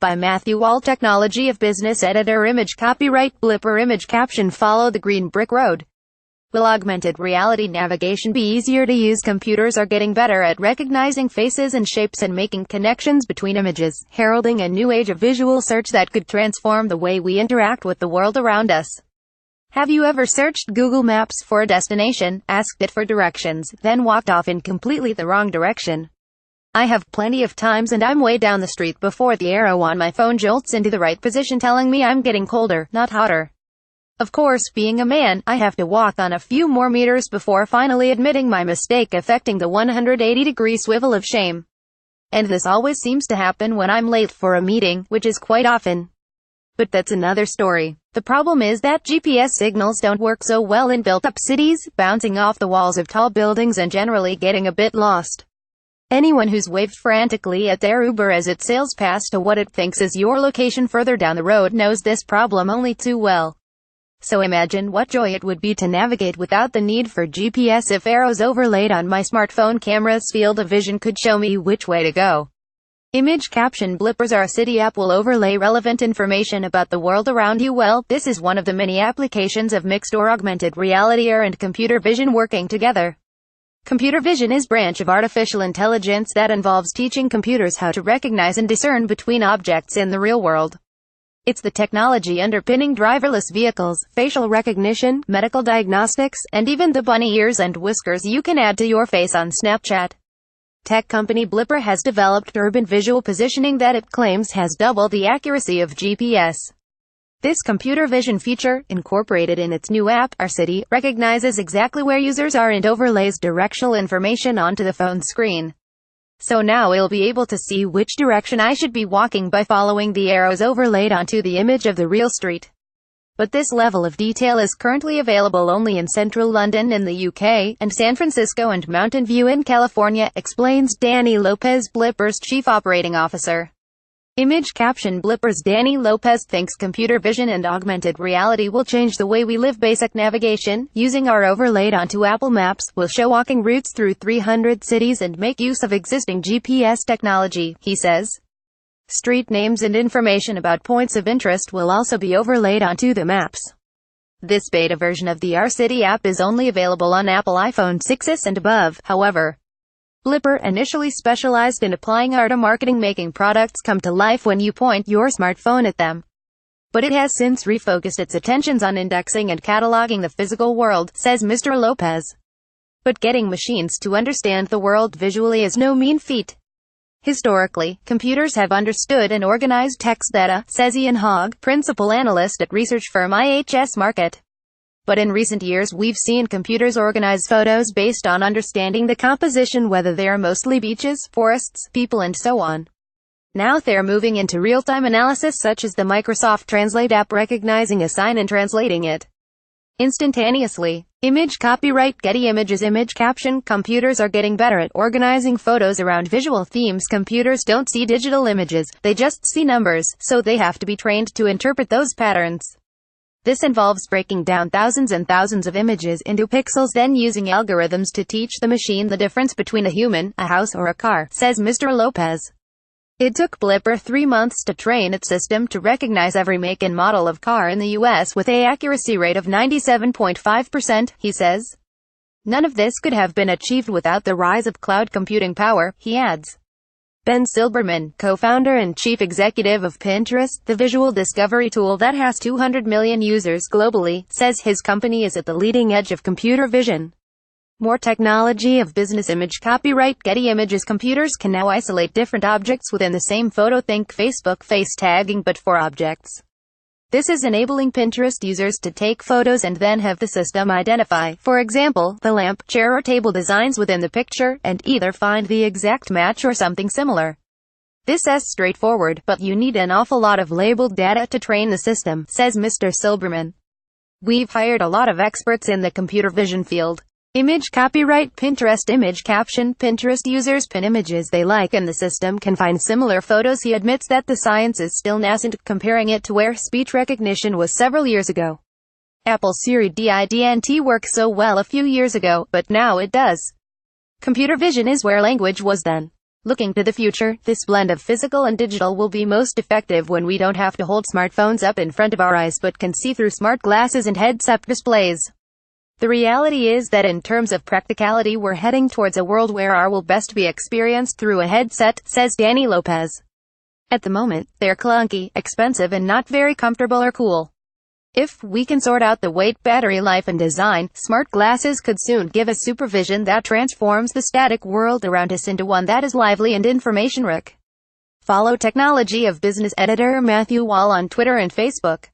By Matthew Wall. Technology of Business Editor. Image copyright Blipper. Image caption. Follow the green brick road. Will augmented reality navigation be easier to use? Computers are getting better at recognizing faces and shapes and making connections between images, heralding a new age of visual search that could transform the way we interact with the world around us. Have you ever searched Google Maps for a destination, asked it for directions, then walked off in completely the wrong direction? I have plenty of times, and I'm way down the street before the arrow on my phone jolts into the right position, telling me I'm getting colder, not hotter. Of course, being a man, I have to walk on a few more meters before finally admitting my mistake, affecting the 180-degree swivel of shame. And this always seems to happen when I'm late for a meeting, which is quite often. But that's another story. The problem is that GPS signals don't work so well in built-up cities, bouncing off the walls of tall buildings and generally getting a bit lost. Anyone who's waved frantically at their Uber as it sails past to what it thinks is your location further down the road knows this problem only too well. So imagine what joy it would be to navigate without the need for GPS if arrows overlaid on my smartphone camera's field of vision could show me which way to go. Image caption. Blippers. Our city app will overlay relevant information about the world around you. Well, this is one of the many applications of mixed or augmented reality AR and computer vision working together. Computer vision is a branch of artificial intelligence that involves teaching computers how to recognize and discern between objects in the real world. It's the technology underpinning driverless vehicles, facial recognition, medical diagnostics, and even the bunny ears and whiskers you can add to your face on Snapchat. Tech company Blipper has developed urban visual positioning that it claims has double the accuracy of GPS. This computer vision feature, incorporated in its new app, Our City, recognizes exactly where users are and overlays directional information onto the phone screen. So now I'll be able to see which direction I should be walking by following the arrows overlaid onto the image of the real street. But this level of detail is currently available only in central London in the UK, and San Francisco and Mountain View in California, explains Danny Lopez, Blipper's chief operating officer. Image caption. Blipper's Danny Lopez thinks computer vision and augmented reality will change the way we live. Basic navigation, using our overlaid onto Apple Maps, will show walking routes through 300 cities and make use of existing GPS technology, he says. Street names and information about points of interest will also be overlaid onto the maps. This beta version of the Our City app is only available on Apple iPhone 6s and above, however. Blipper initially specialized in applying AR to marketing, making products come to life when you point your smartphone at them. But it has since refocused its attentions on indexing and cataloging the physical world, says Mr. Lopez. But getting machines to understand the world visually is no mean feat. Historically, computers have understood and organized text data, says Ian Hogg, principal analyst at research firm IHS Markit. But in recent years we've seen computers organize photos based on understanding the composition, whether they are mostly beaches, forests, people and so on. Now they're moving into real-time analysis, such as the Microsoft Translate app recognizing a sign and translating it instantaneously. Image copyright Getty Images. Image caption. Computers are getting better at organizing photos around visual themes. Computers don't see digital images, they just see numbers, so they have to be trained to interpret those patterns. This involves breaking down thousands and thousands of images into pixels, then using algorithms to teach the machine the difference between a human, a house or a car, says Mr. Lopez. It took Blipper 3 months to train its system to recognize every make and model of car in the US with an accuracy rate of 97.5%, he says. None of this could have been achieved without the rise of cloud computing power, he adds. Ben Silbermann, co-founder and chief executive of Pinterest, the visual discovery tool that has 200 million users globally, says his company is at the leading edge of computer vision. More technology of business. Image copyright Getty Images. Computers can now isolate different objects within the same photo. Think Facebook face tagging, but for objects. This is enabling Pinterest users to take photos and then have the system identify, for example, the lamp, chair or table designs within the picture, and either find the exact match or something similar. This is straightforward, but you need an awful lot of labeled data to train the system, says Mr. Silbermann. We've hired a lot of experts in the computer vision field. Image copyright Pinterest. Image caption. Pinterest users pin images they like and the system can find similar photos. He admits that the science is still nascent, comparing it to where speech recognition was several years ago. Apple's Siri didn't work so well a few years ago, but now it does. Computer vision is where language was then. Looking to the future, this blend of physical and digital will be most effective when we don't have to hold smartphones up in front of our eyes but can see through smart glasses and heads-up displays. The reality is that in terms of practicality, we're heading towards a world where AR will best be experienced through a headset, says Danny Lopez. At the moment, they're clunky, expensive and not very comfortable or cool. If we can sort out the weight, battery life and design, smart glasses could soon give us supervision that transforms the static world around us into one that is lively and information-rich. Follow Technology of Business editor Matthew Wall on Twitter and Facebook.